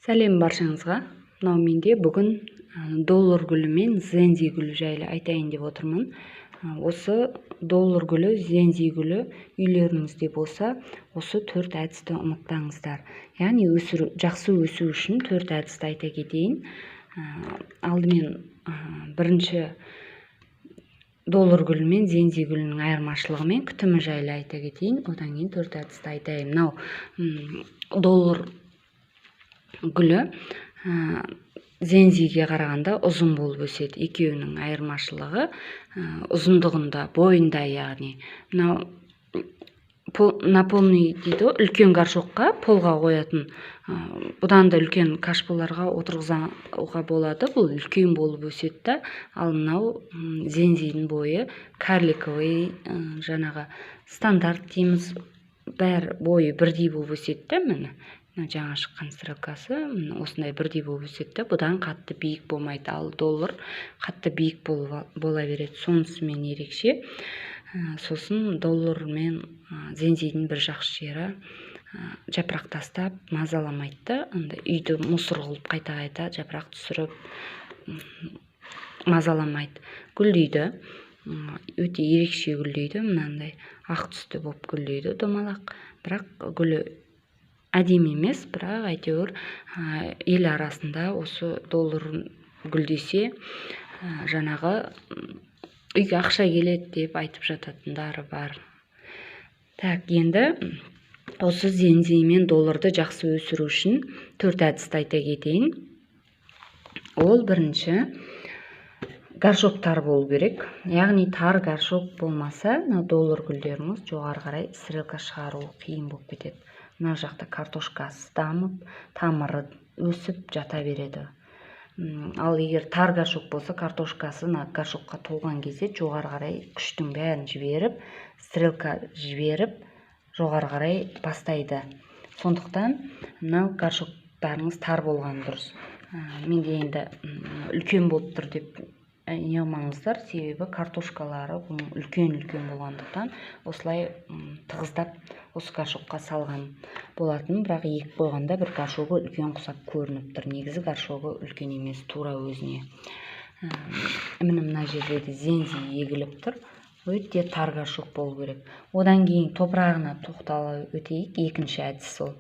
Сәлем баршаңызға. Мынау менде бүгін доллар гүлі мен зензи гүлі жайлы айтайын деп отырмын. Осы доллар гүлі, зензи гүлі үйлеріңізде болса, осы 4 әдісті ұмытпаңыздар. Яғни жақсы өсу үшін 4 әдісті айта кетейін. Алдымен бірінші доллар гүлі мен зензи гүлінің айырмашылығы мен күтімі жайлы айта кетейін. Одан кейін 4 әдісті айтайын. Мынау доллар гүлі зензиге қарағанда ұзын болып өседі. Екеуінің айырмашылығы ұзындығында, бойында, яғни мынау наполный дейді, үлкен горшокқа полға қоятын, бұдан да үлкен кашполарға отырғызуға болады. Бұл үлкен болып өседі. Ал мынау зензидің бойы карликовый, жаңағы стандарт дейміз, бәр бойы бірдей болып өседі. Міне жаңа шыққан стрелкасы осындай бірдей болып өседі. Бұдан қатты биік болмайды. Ал доллар қатты биік бола береді. Сонысымен ерекше. Сосын доллар мен зензидің бір жақсы жері жапырақ тастап мазаламайды. Үйді мұсыр қылып қайта-қайта жапырақ түсіріп мазаламайды. Гүлдейді. Өте ерекше гүлдейді. Мынандай ақ түсті болып гүлдейді, домалақ. Бірақ гүлі әдемі емес, бірақ әйтеуір ел арасында осы доллар гүлдесе жаңағы үйге ақша келеді деп айтып жататындары бар. Так, енді осы зензи мен долларды жақсы өсіру үшін 4 әдісті айта кетейін. Ол бірінші горшоктар болу керек. Яғни тар горшок болмаса, доллар гүлдеріңіз жоғары қарай стрелка шығару қиын болып кетеді. Мына жақта картошкасы дамып, тамыры өсіп жата береді. Ал егер тар горшок болса, картошкасы горшокқа толған кезде жоғары қарай күштің бәрін жіберіп, стрелка жіберіп, жоғары қарай бастайды. Сондықтан мынау горшоктарыңыз тар болған дұрыс. Менде енді үлкен болып тұр деп не алмаңыздар, себебі картошкалары үлкен-үлкен болғандықтан осылай тығыздап осы горшокқа салған болатын. Бірақ екі қойғанда бір горшогы үлкен құсап көрініп тұр. Негізі горшогы үлкен емес, тура өзіне. Мына жерде де зензи егіліп тұр. Өте тар горшок болу керек. Одан кейін топырағына тоқталып өтейік. Екінші әдіс ол.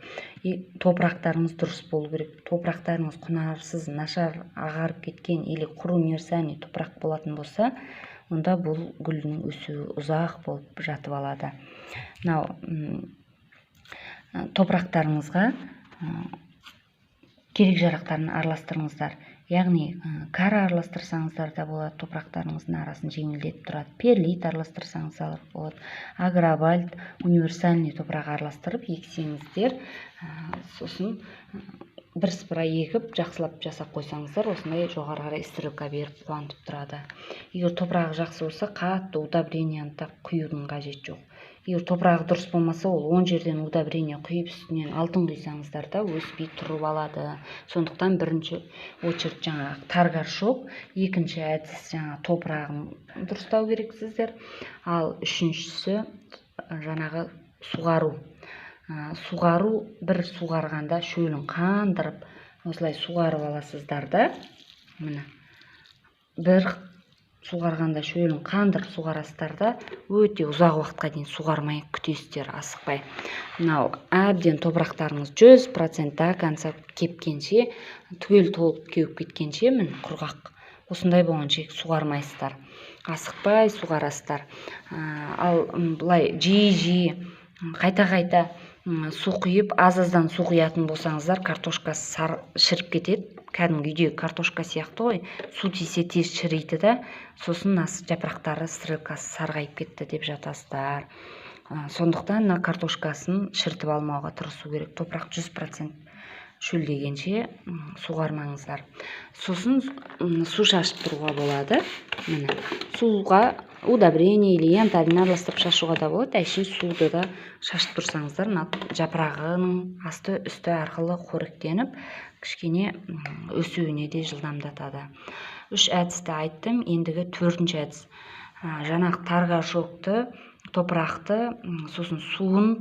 Топырақтарыңыз дұрыс болу керек. Топырақтарыңыз құнарсыз, нашар ағарып кеткен или құру мерзәне топырақ болатын болса, онда бұл гүлдің өсуі ұзақ болып жатып алады. Мынау топырақтарыңызға керек жарақтарын араластырыңыздар. Яғни кара араластырсаңыздар да болады, топырақтарыңыздың арасын жеңілдетіп тұрады. Перлит араластырсаңыздар болады. Агровальт, универсальный топырақ араластырып ексеңіздер, сосын бірсыпыра егіп, жақсылап жасап қойсаңыздар, осындай жоғары қарай стрелка беріп қуантып тұрады. Егер топырағы жақсы болса, қатты удобрениені құюдың қажет жоқ. Егер топырағы дұрыс болмаса, ол 10 жерден удобрение құйып, үстінен алтын құйсаңыздар да өспей тұрып алады. Сондықтан бірінші очередь жаңағы тар горшок, екінші әдіс жаңағы топырағын дұрыстау керексіздер. Ал үшіншісі жаңағы суғару. Суғару, бір суғарғанда шөлін қандырып, осылай суғарып аласыздар да. Міне. Бір суғарғанда шөлін қандырып суғарасыздар да, өте ұзақ уақытқа дейін суғармай күтесіздер, асықпай. Мынау әбден топырақтарыңыз 100% до конца кепкенше, түгел толып кеуіп кеткенше, міне құрғақ. Осындай болғанша суғармайсыздар. Асықпай суғарасыздар. Ал бұлай жиі қайта-қайта су құйып, аз-аздан су құятын болсаңыздар, картошкасы шіріп кетеді. Кәдімгі үйдегі картошка сияқты ғой, су тисе тез шірейді да, сосын жапырақтары стрелкасы сарғайып кетті деп жатасыздар. Сондықтан картошкасын шіртіп алмауға тырысу керек. Топырақ 100% шөлдегенше суғармаңыздар. Сосын су шашып тұруға болады. Суға удобрение или янтарин араластырып шашуға да болады. Әшейін суды да шашып тұрсаңыздар, жапырағының асты үсті арқылы қоректеніп, кішкене өсуіне де жылдамдатады. 3 әдісті айттым, ендігі 4-ші әдіс. Жаңағы тар горшокты, топырақты, сосын суын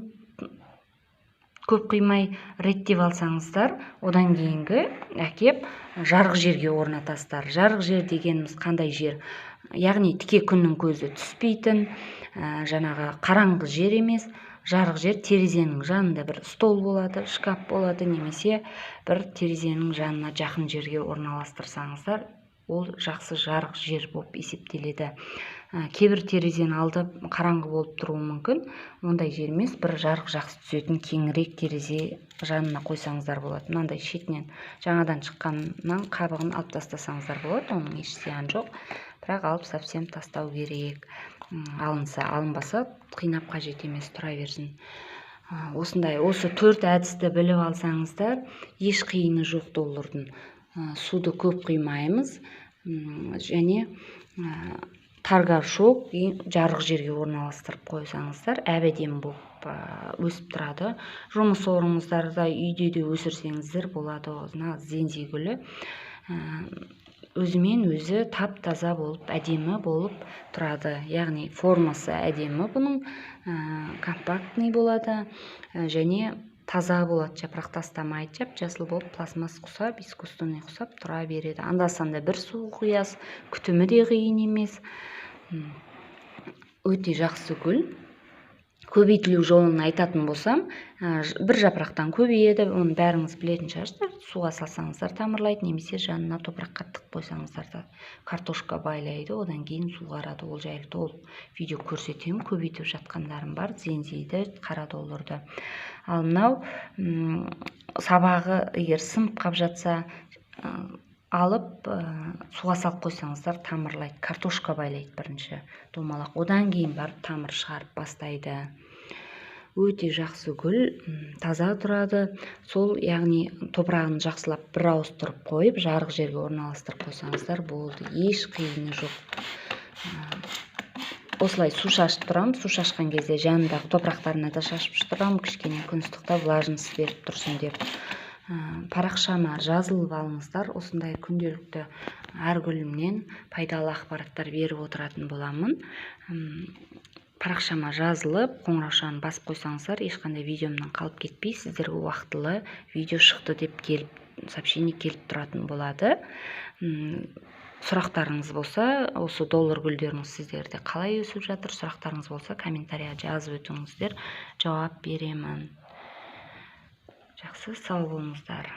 көп қимай реттеп алсаңыздар, одан кейінгі әкеп жарық жерге орнатасыздар. Жарық жер дегеніміз қандай жер? Яғни тіке күннің көзі түспейтін, жаңағы қараңғы жер емес, жарық жер. Терезенің жанында бір стол болады, шкаф болады, немесе бір терезенің жанына жақын жерге орналастырсаңыздар, ол жақсы жарық жер болып есептеледі. Кейбір терезенің алды қараңғы болып тұруы мүмкін, ондай жер емес, бір жарық жақсы түсетін кеңірек терезе жанына қойсаңыздар болады. Мынандай шетінен жаңадан шыққаннан қабығын алып тастасаңыздар болады, оның еш зияны жоқ, бірақ алып совсем тастау керек. Алынса, алынбаса қинап қажет емес, тұра берсін. Осы 4 әдісті біліп алсаңыздар, еш қиыны жоқ доллардың. Суды көп құймаймыз, және таргашок жарық жерге орналастырып қойсаңыздар, әбден болып өсіп тұрады. Жұмыс орныңыздарда, үйде де өсірсеңіздер болады. Зензи гүлі өзімен өзі тап-таза болып, әдемі болып тұрады. Яғни формасы әдемі, бұның компактный болады, және таза болады, жапырақ тастамайды, жап-жасыл болып, пластмасс құсап, искусственный құсап тұра береді. Анда-санда бір су құясыз, күтімі де қиын емес. Өте жақсы гүл. Көбейтілу жолын айтатын болсам, бір жапырақтан көбейеді, оны бәріңіз білетін шығарсыздар. Суға салсаңыздар тамырлайды, немесе жанына топыраққа тық қойсаңыздар да картошка байлайды, одан кейін суғарады. Ол жайлы толық видео көрсетемін, көбейтіп жатқандарым бар, зензиді, қара долларды. Ал мынау сабағы егер сынып қап жатса, алып суға салып қойсаңыздар тамырлайды. Картошка байлайды бірінші домалақ, одан кейін барып тамыр шығарып бастайды. Өте жақсы гүл, таза тұрады. Сол, яғни топырағын жақсылап бір ауыстырып қойып, жарық жерге орналастырып қойсаңыздар болды. Еш қиыны жоқ. Осылай су шашып тұрам, су шашқан кезде жанындағы топырақтарына да шашып тұрам, кішкене күн ыстықта влажность беріп тұрсын деп. Парақшама жазылып алыңыздар, осындай күнделікті әр гүлімнен пайдалы ақпараттар беріп отыратын боламын. Парақшама жазылып, қоңыраушаны басып қойсаңыздар, ешқандай видеомнан қалып кетпей, сіздерге уақытылы видео шықты деп сообщение келіп тұратын болады. Сұрақтарыңыз болса, осы доллар гүлдеріңіз сіздерде қалай өсіп жатыр, сұрақтарыңыз болса, комментария жазып өтіңіздер, жауап беремін. Жақсы, сау болыңыздар.